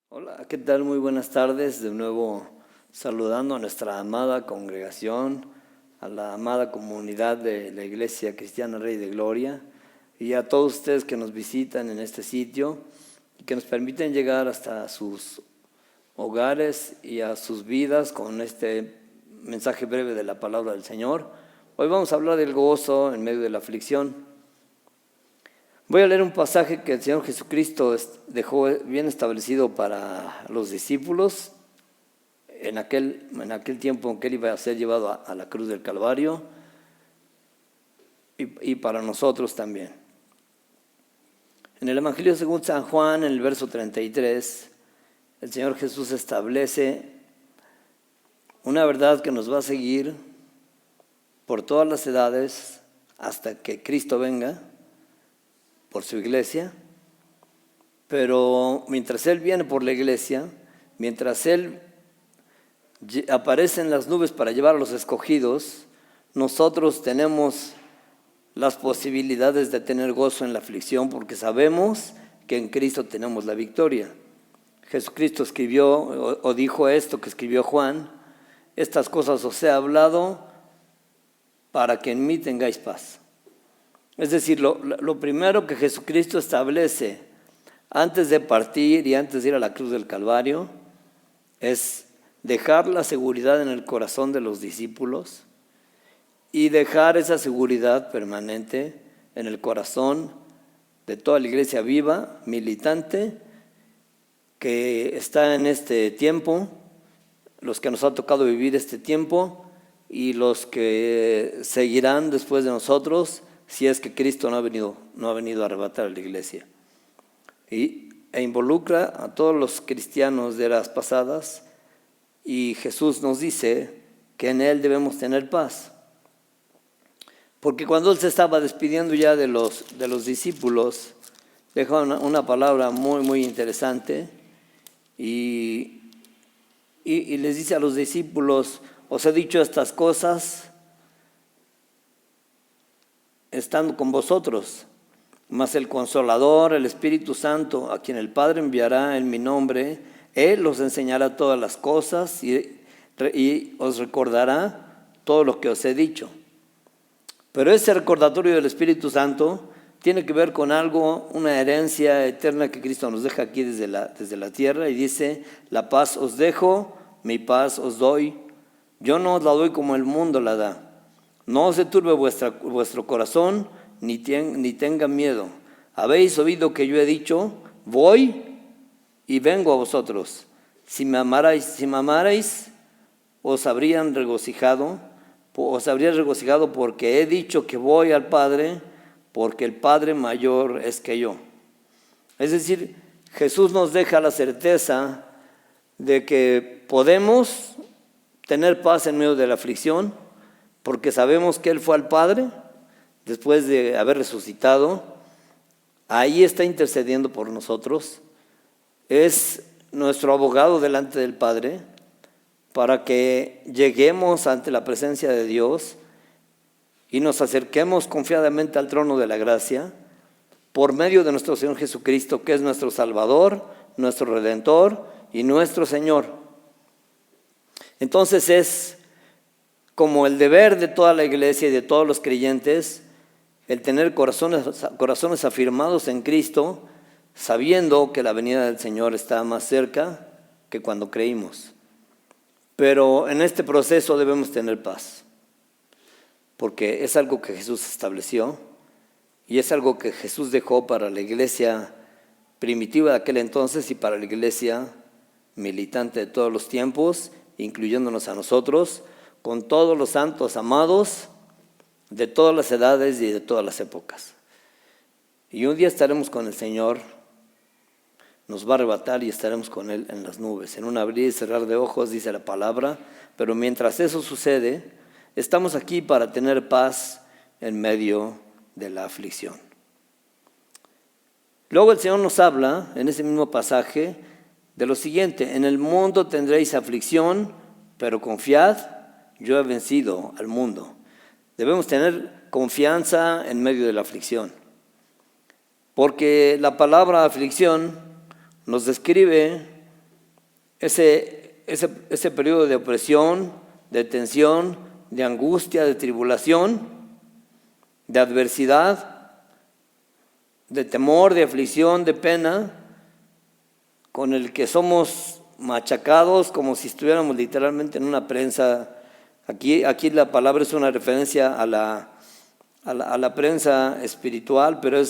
Hola, ¿qué tal? Muy buenas tardes. De nuevo saludando a nuestra amada congregación, a la amada comunidad de la Iglesia Cristiana Rey de Gloria y a todos ustedes que nos visitan en este sitio y que nos permiten llegar hasta sus hogares y a sus vidas con este mensaje breve de la palabra del Señor. Hoy vamos a hablar del gozo en medio de la aflicción. Voy a leer un pasaje que el Señor Jesucristo dejó bien establecido para los discípulos en aquel tiempo en que Él iba a ser llevado a la cruz del Calvario y para nosotros también. En el Evangelio según San Juan, en el verso 33, el Señor Jesús establece una verdad que nos va a seguir por todas las edades hasta que Cristo venga por su iglesia, pero mientras Él viene por la iglesia, mientras Él aparece en las nubes para llevar a los escogidos, nosotros tenemos las posibilidades de tener gozo en la aflicción porque sabemos que en Cristo tenemos la victoria. Jesucristo escribió o dijo esto que escribió Juan: estas cosas os he hablado para que en mí tengáis paz. Es decir, lo primero que Jesucristo establece antes de partir y antes de ir a la cruz del Calvario es dejar la seguridad en el corazón de los discípulos y dejar esa seguridad permanente en el corazón de toda la iglesia viva, militante, que está en este tiempo, los que nos ha tocado vivir este tiempo y los que seguirán después de nosotros, si es que Cristo no ha venido a arrebatar a la iglesia. E involucra a todos los cristianos de eras pasadas, y Jesús nos dice que en Él debemos tener paz. Porque cuando Él se estaba despidiendo ya de los discípulos, dejó una palabra muy, muy interesante y les dice a los discípulos: os he dicho estas cosas estando con vosotros, mas el Consolador, el Espíritu Santo, a quien el Padre enviará en mi nombre, Él os enseñará todas las cosas y os recordará todo lo que os he dicho. Pero ese recordatorio del Espíritu Santo tiene que ver con algo, una herencia eterna que Cristo nos deja aquí desde la tierra, y dice: la paz os dejo, mi paz os doy. Yo no os la doy como el mundo la da. No se turbe vuestro corazón, ni tenga miedo. Habéis oído que yo he dicho: voy y vengo a vosotros. Si me amarais, os habría regocijado porque he dicho que voy al Padre, porque el Padre mayor es que yo. Es decir, Jesús nos deja la certeza de que podemos tener paz en medio de la aflicción, porque sabemos que Él fue al Padre después de haber resucitado. Ahí está intercediendo por nosotros. Es nuestro abogado delante del Padre para que lleguemos ante la presencia de Dios y nos acerquemos confiadamente al trono de la gracia por medio de nuestro Señor Jesucristo, que es nuestro Salvador, nuestro Redentor y nuestro Señor. Entonces es como el deber de toda la iglesia y de todos los creyentes el tener corazones afirmados en Cristo, sabiendo que la venida del Señor está más cerca que cuando creímos. Pero en este proceso debemos tener paz, porque es algo que Jesús estableció y es algo que Jesús dejó para la iglesia primitiva de aquel entonces y para la iglesia militante de todos los tiempos, incluyéndonos a nosotros, con todos los santos amados de todas las edades y de todas las épocas. Y un día estaremos con el Señor, nos va a arrebatar y estaremos con Él en las nubes, en un abrir y cerrar de ojos, dice la palabra. Pero mientras eso sucede, estamos aquí para tener paz en medio de la aflicción. Luego el Señor nos habla en ese mismo pasaje de lo siguiente: en el mundo tendréis aflicción, pero confiad, yo he vencido al mundo. Debemos tener confianza en medio de la aflicción, porque la palabra aflicción nos describe ese periodo de opresión, de tensión, de angustia, de tribulación, de adversidad, de temor, de aflicción, de pena, con el que somos machacados como si estuviéramos literalmente en una prensa. Aquí la palabra es una referencia a la prensa espiritual, pero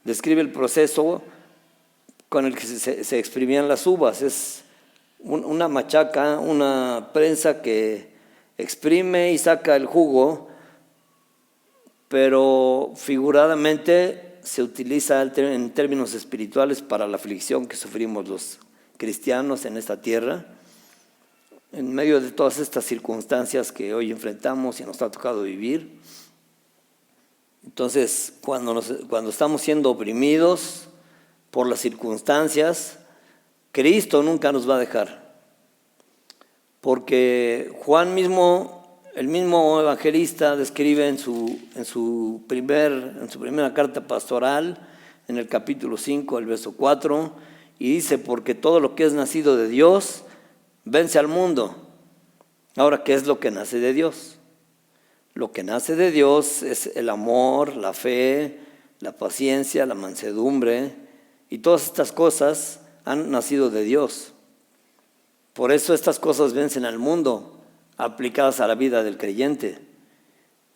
describe el proceso con el que se exprimían las uvas. Es una machaca, una prensa que exprime y saca el jugo, pero figuradamente se utiliza en términos espirituales para la aflicción que sufrimos los cristianos en esta tierra, en medio de todas estas circunstancias que hoy enfrentamos y nos ha tocado vivir. Entonces, cuando estamos siendo oprimidos por las circunstancias, Cristo nunca nos va a dejar. Porque Juan mismo, el mismo evangelista, describe en su primera carta pastoral, en el capítulo 5, el verso 4, y dice: porque todo lo que es nacido de Dios vence al mundo. Ahora, ¿qué es lo que nace de Dios? Lo que nace de Dios es el amor, la fe, la paciencia, la mansedumbre, y todas estas cosas han nacido de Dios. Por eso estas cosas vencen al mundo, aplicadas a la vida del creyente.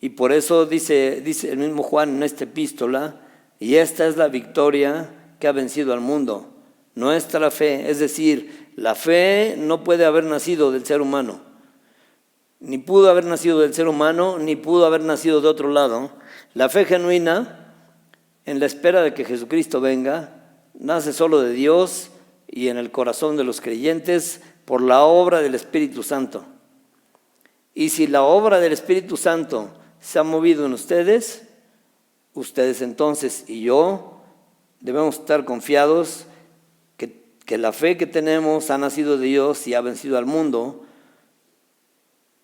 Y por eso dice el mismo Juan en esta epístola: y esta es la victoria que ha vencido al mundo, nuestra fe. Es decir, la fe no puede haber nacido del ser humano, ni pudo haber nacido del ser humano, ni pudo haber nacido de otro lado. La fe genuina, en la espera de que Jesucristo venga, nace solo de Dios y en el corazón de los creyentes por la obra del Espíritu Santo. Y si la obra del Espíritu Santo se ha movido en ustedes entonces y yo debemos estar confiados que la fe que tenemos ha nacido de Dios y ha vencido al mundo.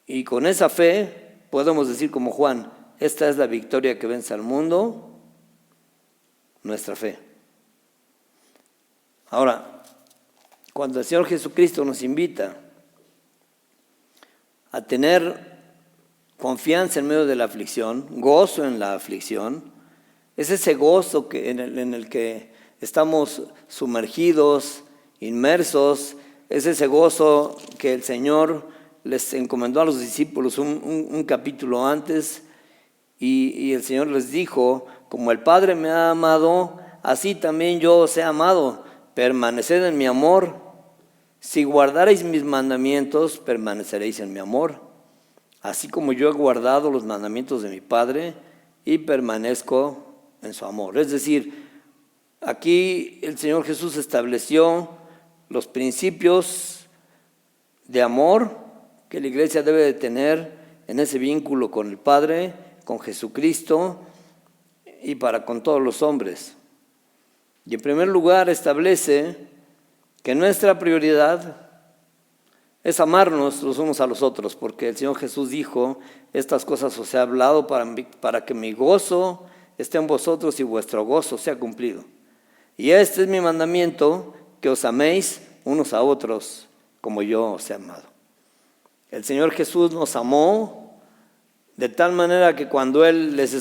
Y con esa fe podemos decir como Juan: esta es la victoria que vence al mundo, nuestra fe. Ahora, cuando el Señor Jesucristo nos invita a tener confianza en medio de la aflicción, gozo en la aflicción, es ese gozo en el que estamos sumergidos, inmersos, es ese gozo que el Señor les encomendó a los discípulos un capítulo antes, y el Señor les dijo: como el Padre me ha amado, así también yo os he amado, permaneced en mi amor. Si guardareis mis mandamientos, permaneceréis en mi amor, así como yo he guardado los mandamientos de mi Padre y permanezco en su amor. Es decir, aquí el Señor Jesús estableció los principios de amor que la iglesia debe de tener en ese vínculo con el Padre, con Jesucristo y para con todos los hombres. Y en primer lugar establece que nuestra prioridad es amarnos los unos a los otros, porque el Señor Jesús dijo: estas cosas os he hablado para que mi gozo esté en vosotros y vuestro gozo sea cumplido. Y este es mi mandamiento, que os améis unos a otros como yo os he amado. El Señor Jesús nos amó de tal manera que cuando Él les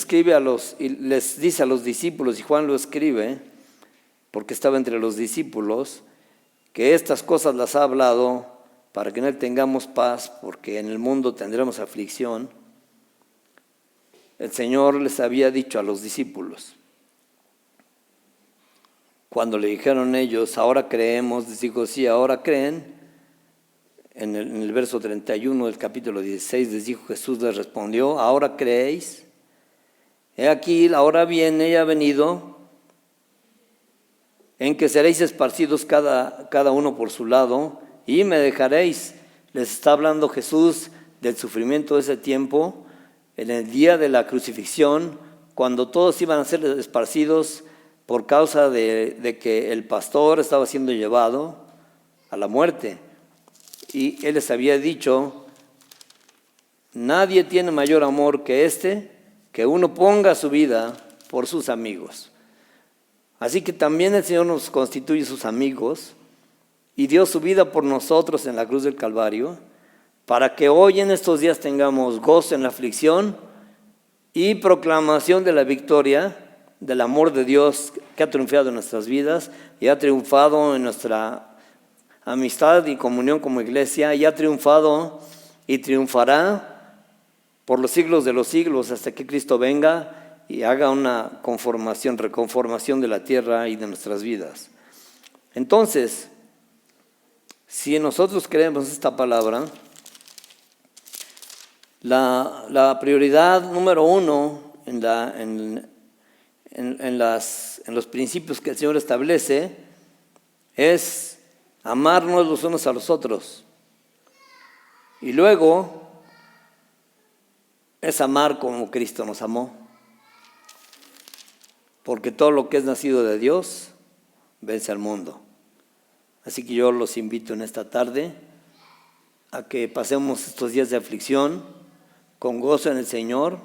dice a los discípulos, y Juan lo escribe porque estaba entre los discípulos, que estas cosas las ha hablado para que en Él tengamos paz, porque en el mundo tendremos aflicción. El Señor les había dicho a los discípulos, cuando le dijeron ellos: ahora creemos, les dijo: sí, ahora creen. En el verso 31 del capítulo 16 les dijo, Jesús les respondió: ahora creéis. He aquí, la hora viene y ha venido, en que seréis esparcidos cada uno por su lado, y me dejaréis. Les está hablando Jesús del sufrimiento de ese tiempo, en el día de la crucifixión, cuando todos iban a ser esparcidos por causa de que el pastor estaba siendo llevado a la muerte. Y Él les había dicho: nadie tiene mayor amor que que uno ponga su vida por sus amigos. Así que también el Señor nos constituye sus amigos, y dio su vida por nosotros en la cruz del Calvario, para que hoy en estos días tengamos gozo en la aflicción y proclamación de la victoria, del amor de Dios que ha triunfado en nuestras vidas y ha triunfado en nuestra amistad y comunión como iglesia, y ha triunfado y triunfará por los siglos de los siglos hasta que Cristo venga y haga una reconformación de la tierra y de nuestras vidas. Entonces, si nosotros creemos esta palabra, la prioridad número uno en los principios que el Señor establece es amarnos los unos a los otros. Y luego es amar como Cristo nos amó. Porque todo lo que es nacido de Dios vence al mundo. Así que yo los invito en esta tarde a que pasemos estos días de aflicción con gozo en el Señor,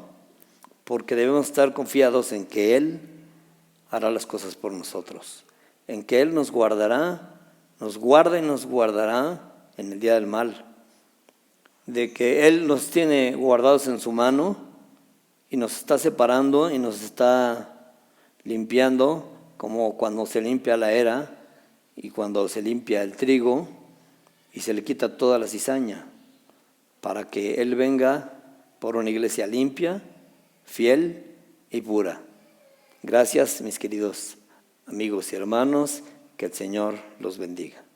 porque debemos estar confiados en que Él hará las cosas por nosotros, en que Él nos guardará, nos guarda y nos guardará en el día del mal, de que Él nos tiene guardados en su mano y nos está separando y nos está limpiando, como cuando se limpia la era y cuando se limpia el trigo y se le quita toda la cizaña, para que Él venga por una iglesia limpia, fiel y pura. Gracias, mis queridos amigos y hermanos, que el Señor los bendiga.